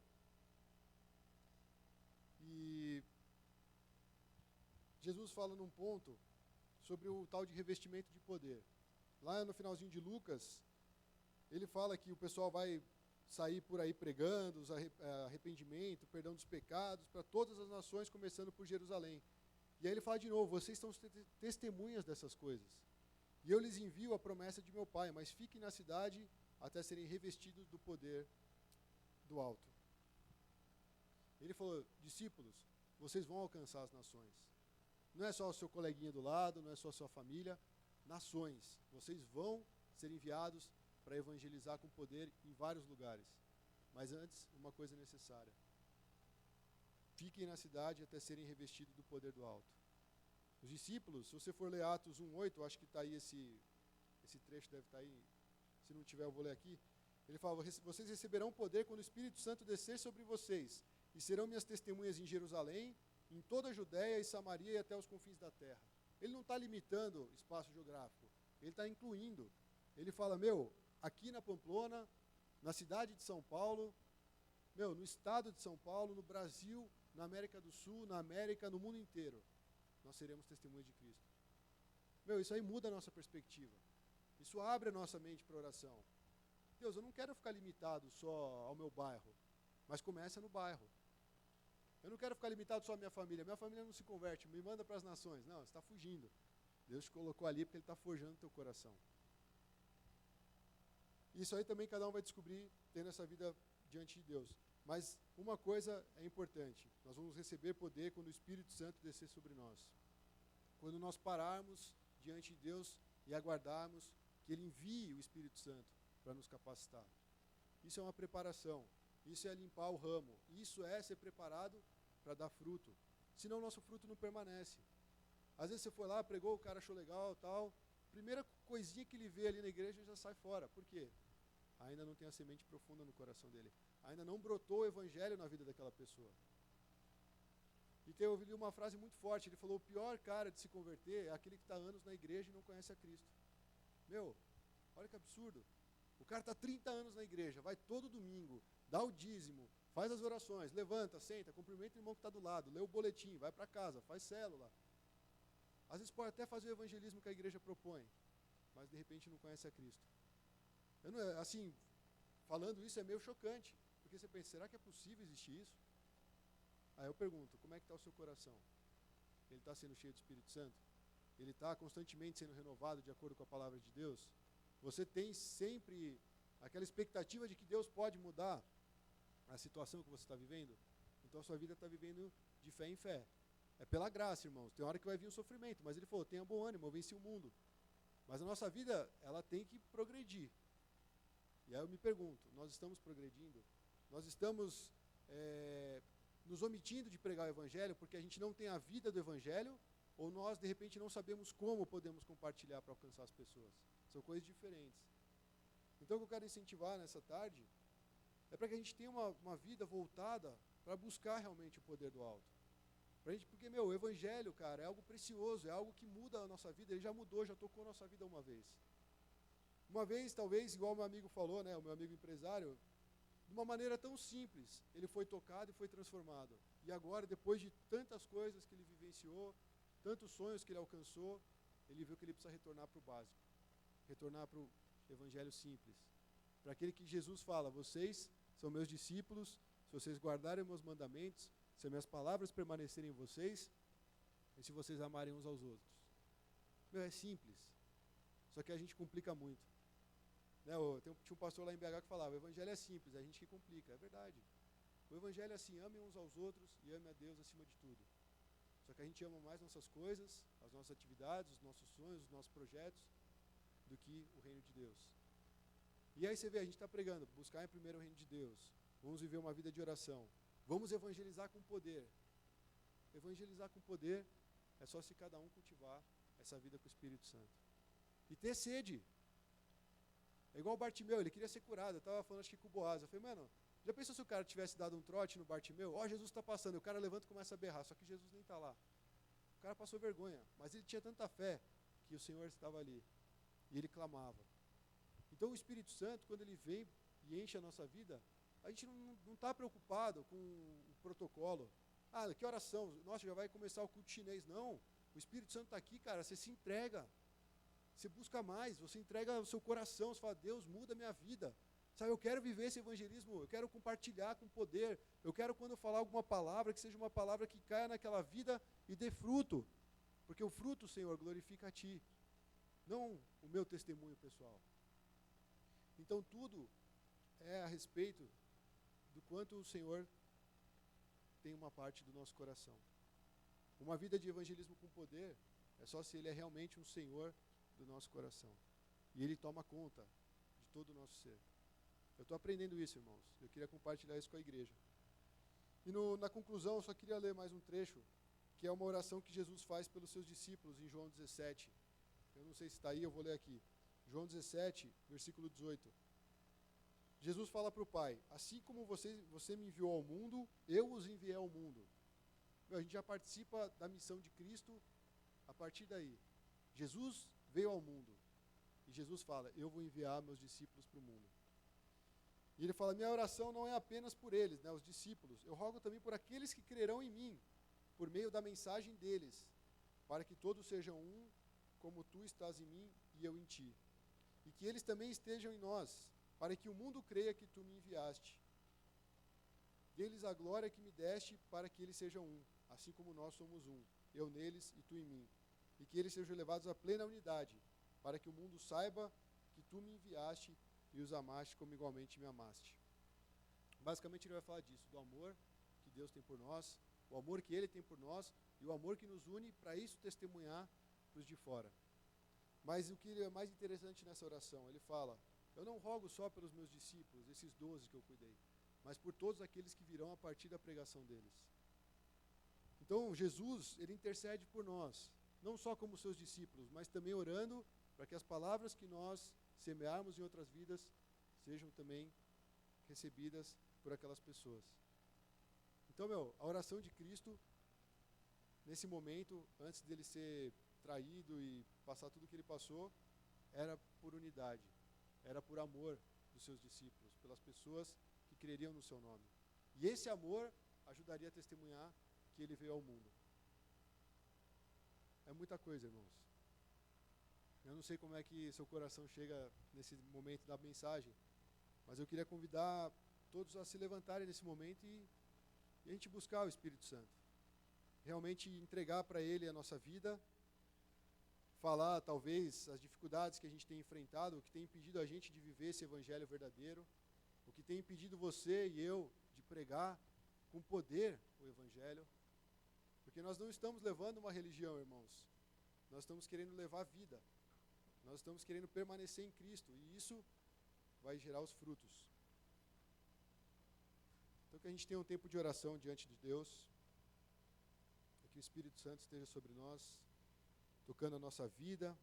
E Jesus fala num ponto sobre o tal de revestimento de poder. Lá no finalzinho de Lucas, ele fala que o pessoal vai sair por aí pregando arrependimento, perdão dos pecados, para todas as nações, começando por Jerusalém. E aí ele fala de novo, vocês são testemunhas dessas coisas. E eu lhes envio a promessa de meu Pai, mas fiquem na cidade até serem revestidos do poder do alto. Ele falou, discípulos, vocês vão alcançar as nações. Não é só o seu coleguinha do lado, não é só a sua família, nações. Vocês vão ser enviados para evangelizar com poder em vários lugares. Mas antes, uma coisa necessária. Fiquem na cidade até serem revestidos do poder do alto. Os discípulos, se você for ler Atos 1:8, acho que está aí esse trecho, deve estar aí, se não tiver eu vou ler aqui. Ele fala, vocês receberão poder quando o Espírito Santo descer sobre vocês, e serão minhas testemunhas em Jerusalém, em toda a Judéia e Samaria e até os confins da terra. Ele não está limitando espaço geográfico, ele está incluindo. Ele fala, aqui na Pamplona, na cidade de São Paulo, no estado de São Paulo, no Brasil, na América do Sul, na América, no mundo inteiro, nós seremos testemunhas de Cristo. Isso aí muda a nossa perspectiva. Isso abre a nossa mente para a oração. Deus, eu não quero ficar limitado só ao meu bairro, mas começa no bairro. Eu não quero ficar limitado só à minha família não se converte, me manda para as nações. Não, você está fugindo. Deus te colocou ali porque Ele está forjando o teu coração. Isso aí também cada um vai descobrir tendo essa vida diante de Deus. Mas uma coisa é importante, nós vamos receber poder quando o Espírito Santo descer sobre nós. Quando nós pararmos diante de Deus e aguardarmos que Ele envie o Espírito Santo para nos capacitar. Isso é uma preparação, isso é limpar o ramo, isso é ser preparado para dar fruto. Senão o nosso fruto não permanece. Às vezes você foi lá, pregou, o cara achou legal, tal, primeira coisinha que ele vê ali na igreja já sai fora. Por quê? Ainda não tem a semente profunda no coração dele. Ainda não brotou o evangelho na vida daquela pessoa. E eu ouvi uma frase muito forte, ele falou, o pior cara de se converter é aquele que está anos na igreja e não conhece a Cristo. Olha que absurdo. O cara está 30 anos na igreja, vai todo domingo, dá o dízimo, faz as orações, levanta, senta, cumprimenta o irmão que está do lado, lê o boletim, vai para casa, faz célula. Às vezes pode até fazer o evangelismo que a igreja propõe, mas de repente não conhece a Cristo. Falando isso é meio chocante, porque você pensa, será que é possível existir isso? Aí eu pergunto, como é que está o seu coração? Ele está sendo cheio do Espírito Santo? Ele está constantemente sendo renovado de acordo com a palavra de Deus? Você tem sempre aquela expectativa de que Deus pode mudar a situação que você está vivendo? Então a sua vida está vivendo de fé em fé. É pela graça, irmãos. Tem hora que vai vir o sofrimento, mas ele falou, tenha bom ânimo, eu venci o mundo. Mas a nossa vida, ela tem que progredir. E aí eu me pergunto, nós estamos progredindo? Nós estamos nos omitindo de pregar o Evangelho porque a gente não tem a vida do Evangelho, ou nós, de repente, não sabemos como podemos compartilhar para alcançar as pessoas? São coisas diferentes. Então, o que eu quero incentivar nessa tarde é para que a gente tenha uma vida voltada para buscar realmente o poder do alto. Porque, o Evangelho, cara, é algo precioso, é algo que muda a nossa vida. Ele já mudou, já tocou a nossa vida uma vez. Uma vez, talvez, igual o meu amigo falou, né, o meu amigo empresário, de uma maneira tão simples, ele foi tocado e foi transformado. E agora, depois de tantas coisas que ele vivenciou, tantos sonhos que ele alcançou, ele viu que ele precisa retornar para o básico, retornar para o Evangelho simples. Para aquele que Jesus fala, vocês são meus discípulos, se vocês guardarem meus mandamentos, se minhas palavras permanecerem em vocês, e se vocês amarem uns aos outros. É simples, só que a gente complica muito. Né, tinha um pastor lá em BH que falava, o Evangelho é simples, a gente que complica. É verdade. O Evangelho é assim, ame uns aos outros e ame a Deus acima de tudo. Só que a gente ama mais nossas coisas, as nossas atividades, os nossos sonhos, os nossos projetos, do que o reino de Deus. E aí você vê, a gente está pregando, buscar em primeiro o reino de Deus. Vamos viver uma vida de oração. Vamos evangelizar com poder. Evangelizar com poder é só se cada um cultivar essa vida com o Espírito Santo. E ter sede. É igual o Bartimeu, ele queria ser curado. Eu estava falando acho que com o Boaz. Eu falei, mano, já pensou se o cara tivesse dado um trote no Bartimeu? Ó, Jesus está passando. E o cara levanta e começa a berrar. Só que Jesus nem está lá. O cara passou vergonha. Mas ele tinha tanta fé que o Senhor estava ali. E ele clamava. Então o Espírito Santo, quando ele vem e enche a nossa vida, a gente não está preocupado com o protocolo. Ah, que oração? Nossa, já vai começar o culto chinês. Não. O Espírito Santo está aqui, cara. Você se entrega. Você busca mais, você entrega o seu coração, você fala, Deus, muda a minha vida. Sabe, eu quero viver esse evangelismo, eu quero compartilhar com poder. Eu quero, quando eu falar alguma palavra, que seja uma palavra que caia naquela vida e dê fruto. Porque o fruto, Senhor, glorifica a Ti, não o meu testemunho pessoal. Então, tudo é a respeito do quanto o Senhor tem uma parte do nosso coração. Uma vida de evangelismo com poder é só se Ele é realmente um Senhor do nosso coração. E Ele toma conta de todo o nosso ser. Eu estou aprendendo isso, irmãos. Eu queria compartilhar isso com a igreja. E na conclusão, eu só queria ler mais um trecho, que é uma oração que Jesus faz pelos seus discípulos em João 17. Eu não sei se está aí, eu vou ler aqui. João 17, versículo 18. Jesus fala para o Pai, assim como você me enviou ao mundo, eu os enviei ao mundo. A gente já participa da missão de Cristo a partir daí. Jesus veio ao mundo. E Jesus fala, eu vou enviar meus discípulos para o mundo. E ele fala, minha oração não é apenas por eles, né, os discípulos. Eu rogo também por aqueles que crerão em mim, por meio da mensagem deles, para que todos sejam um, como tu estás em mim e eu em ti. E que eles também estejam em nós, para que o mundo creia que tu me enviaste. Dê-lhes a glória que me deste, para que eles sejam um, assim como nós somos um, eu neles e tu em mim. E que eles sejam levados à plena unidade, para que o mundo saiba que tu me enviaste e os amaste como igualmente me amaste. Basicamente ele vai falar disso, do amor que Deus tem por nós, o amor que Ele tem por nós e o amor que nos une para isso testemunhar para os de fora. Mas o que é mais interessante nessa oração, ele fala, eu não rogo só pelos meus discípulos, esses 12 que eu cuidei, mas por todos aqueles que virão a partir da pregação deles. Então Jesus, Ele intercede por nós, não só como seus discípulos, mas também orando para que as palavras que nós semearmos em outras vidas sejam também recebidas por aquelas pessoas. Então, a oração de Cristo, nesse momento, antes dele ser traído e passar tudo o que ele passou, era por unidade, era por amor dos seus discípulos, pelas pessoas que creriam no seu nome. E esse amor ajudaria a testemunhar que ele veio ao mundo. É muita coisa, irmãos. Eu não sei como é que seu coração chega nesse momento da mensagem, mas eu queria convidar todos a se levantarem nesse momento e a gente buscar o Espírito Santo. Realmente entregar para Ele a nossa vida, falar, talvez, as dificuldades que a gente tem enfrentado, o que tem impedido a gente de viver esse evangelho verdadeiro, o que tem impedido você e eu de pregar com poder o evangelho, porque nós não estamos levando uma religião, irmãos. Nós estamos querendo levar vida. Nós estamos querendo permanecer em Cristo, e isso vai gerar os frutos. Então, que a gente tenha um tempo de oração diante de Deus, que o Espírito Santo esteja sobre nós, tocando a nossa vida,